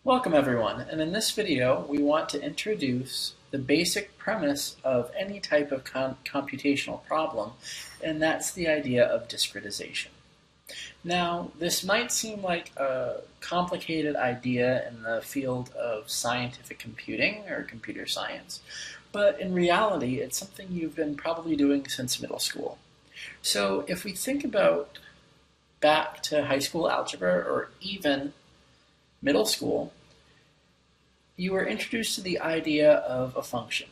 Welcome everyone, and in this video we want to introduce the basic premise of any type of computational problem, and that's the idea of discretization. Now, this might seem like a complicated idea in the field of scientific computing or computer science, but in reality it's something you've been probably doing since middle school. So if we think about back to high school algebra or even middle school, you were introduced to the idea of a function.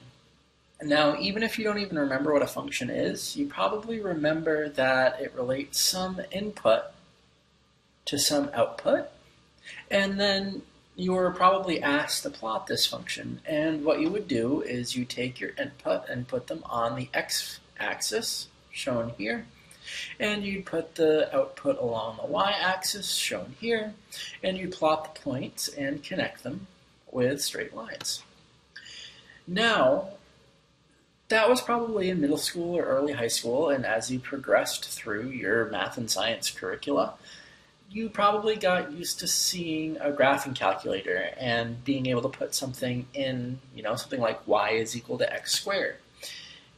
Now, even if you don't even remember what a function is, you probably remember that it relates some input to some output, and then you were probably asked to plot this function. And what you would do is you take your input and put them on the x-axis, shown here, and you'd put the output along the y-axis, shown here, and you'd plot the points and connect them with straight lines. Now, that was probably in middle school or early high school, and as you progressed through your math and science curricula, you probably got used to seeing a graphing calculator and being able to put something in, something like y is equal to x squared.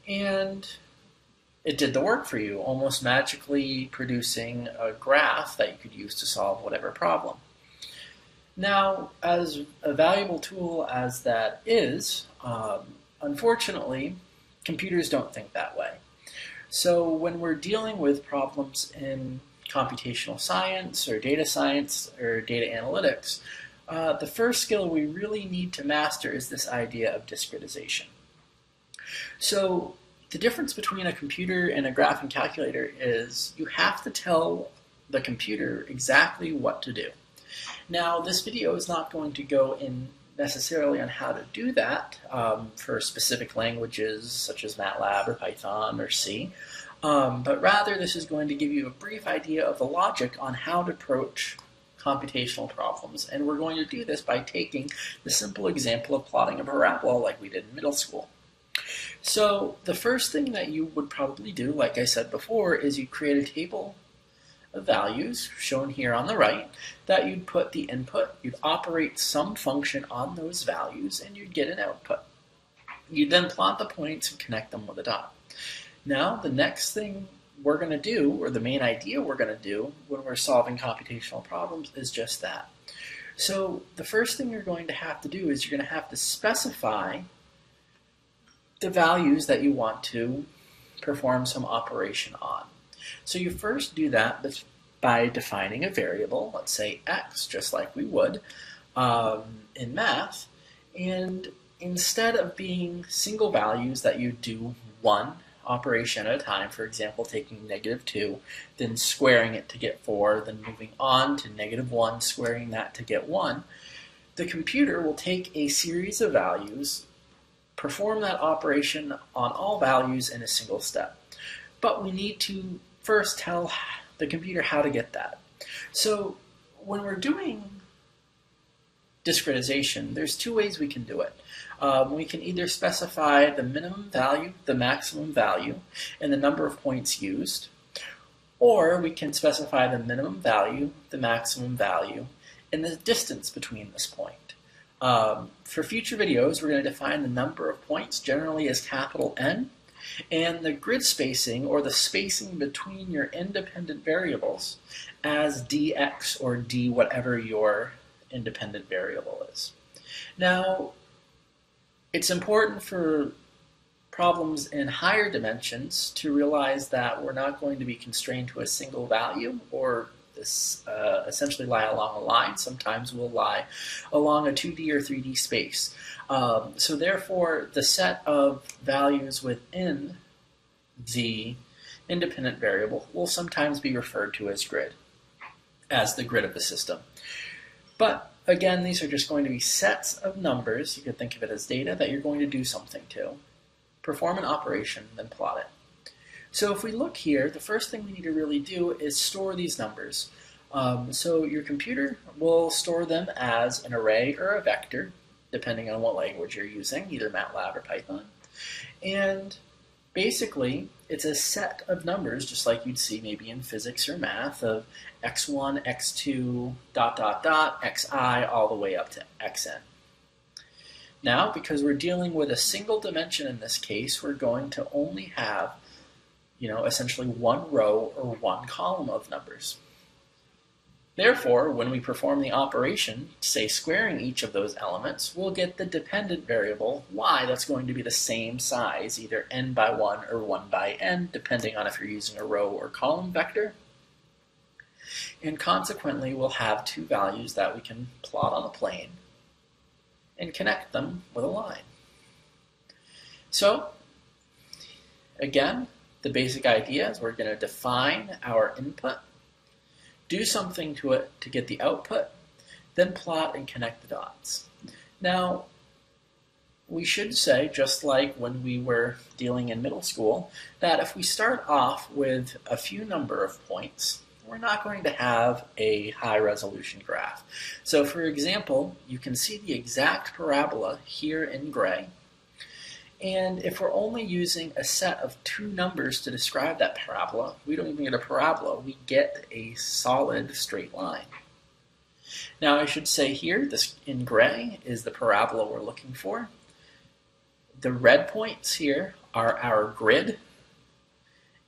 And it did the work for you, almost magically producing a graph that you could use to solve whatever problem. Now, as a valuable tool as that is, unfortunately, computers don't think that way. So when we're dealing with problems in computational science or data analytics, the first skill we really need to master is this idea of discretization. So the difference between a computer and a graphing calculator is you have to tell the computer exactly what to do. Now, this video is not going to go in necessarily on how to do that for specific languages such as MATLAB or Python or C, but rather this is going to give you a brief idea of the logic on how to approach computational problems. And we're going to do this by taking the simple example of plotting a parabola like we did in middle school. So the first thing that you would probably do, like I said before, is you create a table of values, shown here on the right, that you'd put the input, you'd operate some function on those values, and you'd get an output. You'd then plot the points and connect them with a dot. Now, the next thing we're going to do, or the main idea we're going to do when we're solving computational problems, is just that. So the first thing you're going to have to do is you're going to have to specify the values that you want to perform some operation on. So you first do that by defining a variable, let's say x, just like we would in math, and instead of being single values that you do one operation at a time, for example, taking -2, then squaring it to get 4, then moving on to -1, squaring that to get 1, the computer will take a series of values, perform that operation on all values in a single step. But we need to first tell the computer how to get that. So when we're doing discretization, there's two ways we can do it. We can either specify the minimum value, the maximum value, and the number of points used, or we can specify the minimum value, the maximum value, and the distance between this point. For future videos, we're going to define the number of points, generally as capital N, and the grid spacing, or the spacing between your independent variables, as dx or d whatever your independent variable is. Now, it's important for problems in higher dimensions to realize that we're not going to be constrained to a single value or this essentially lie along a line. Sometimes we'll lie along a 2D or 3D space. So therefore, the set of values within the independent variable will sometimes be referred to as grid, as the grid of the system. But again, these are just going to be sets of numbers. You could think of it as data that you're going to do something to, perform an operation, then plot it. So if we look here, the first thing we need to really do is store these numbers. So your computer will store them as an array or a vector, depending on what language you're using, either MATLAB or Python. And Basically, it's a set of numbers, just like you'd see maybe in physics or math, of x1, x2, dot, dot, dot, xi, all the way up to xn. Now, because we're dealing with a single dimension in this case, we're going to only have, essentially one row or one column of numbers. Therefore, when we perform the operation, say squaring each of those elements, we'll get the dependent variable y that's going to be the same size, either n by 1 or 1 by n, depending on if you're using a row or column vector. And consequently, we'll have two values that we can plot on a plane and connect them with a line. So, again, the basic idea is we're going to define our input, do something to it to get the output, then plot and connect the dots. Now, we should say, just like when we were dealing in middle school, that if we start off with a few number of points, we're not going to have a high resolution graph. So for example, you can see the exact parabola here in gray. And if we're only using a set of two numbers to describe that parabola, we don't even get a parabola, we get a solid straight line. Now I should say here, this in gray is the parabola we're looking for. The red points here are our grid,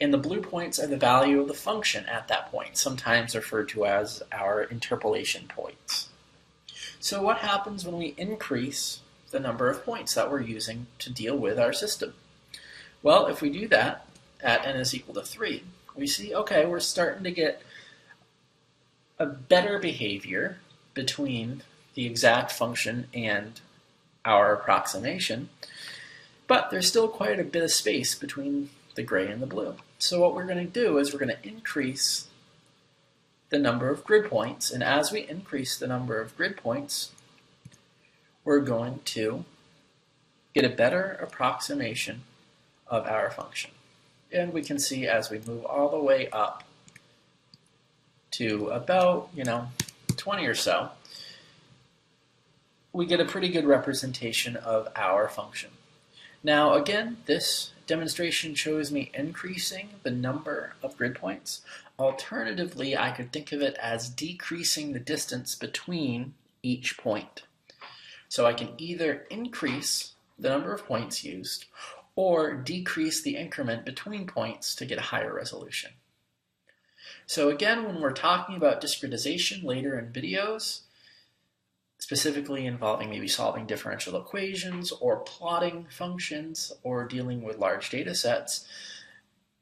and the blue points are the value of the function at that point, sometimes referred to as our interpolation points. So what happens when we increase the number of points that we're using to deal with our system? Well, if we do that at n is equal to 3, we see, okay, we're starting to get a better behavior between the exact function and our approximation, but there's still quite a bit of space between the gray and the blue. So what we're going to do is we're going to increase the number of grid points, and as we increase the number of grid points, we're going to get a better approximation of our function. And we can see as we move all the way up to about, 20 or so, we get a pretty good representation of our function. Now again, this demonstration shows me increasing the number of grid points. Alternatively, I could think of it as decreasing the distance between each point. So I can either increase the number of points used or decrease the increment between points to get a higher resolution. So again, when we're talking about discretization later in videos, specifically involving maybe solving differential equations or plotting functions or dealing with large data sets,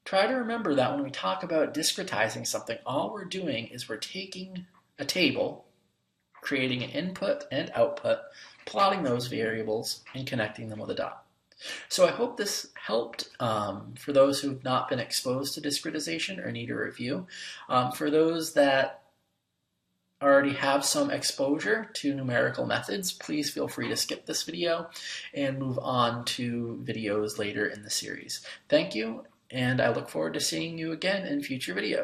try to remember that when we talk about discretizing something, all we're doing is we're taking a table, creating an input and output, plotting those variables, and connecting them with a dot. So I hope this helped for those who have not been exposed to discretization or need a review. For those that already have some exposure to numerical methods, please feel free to skip this video and move on to videos later in the series. Thank you, and I look forward to seeing you again in future videos.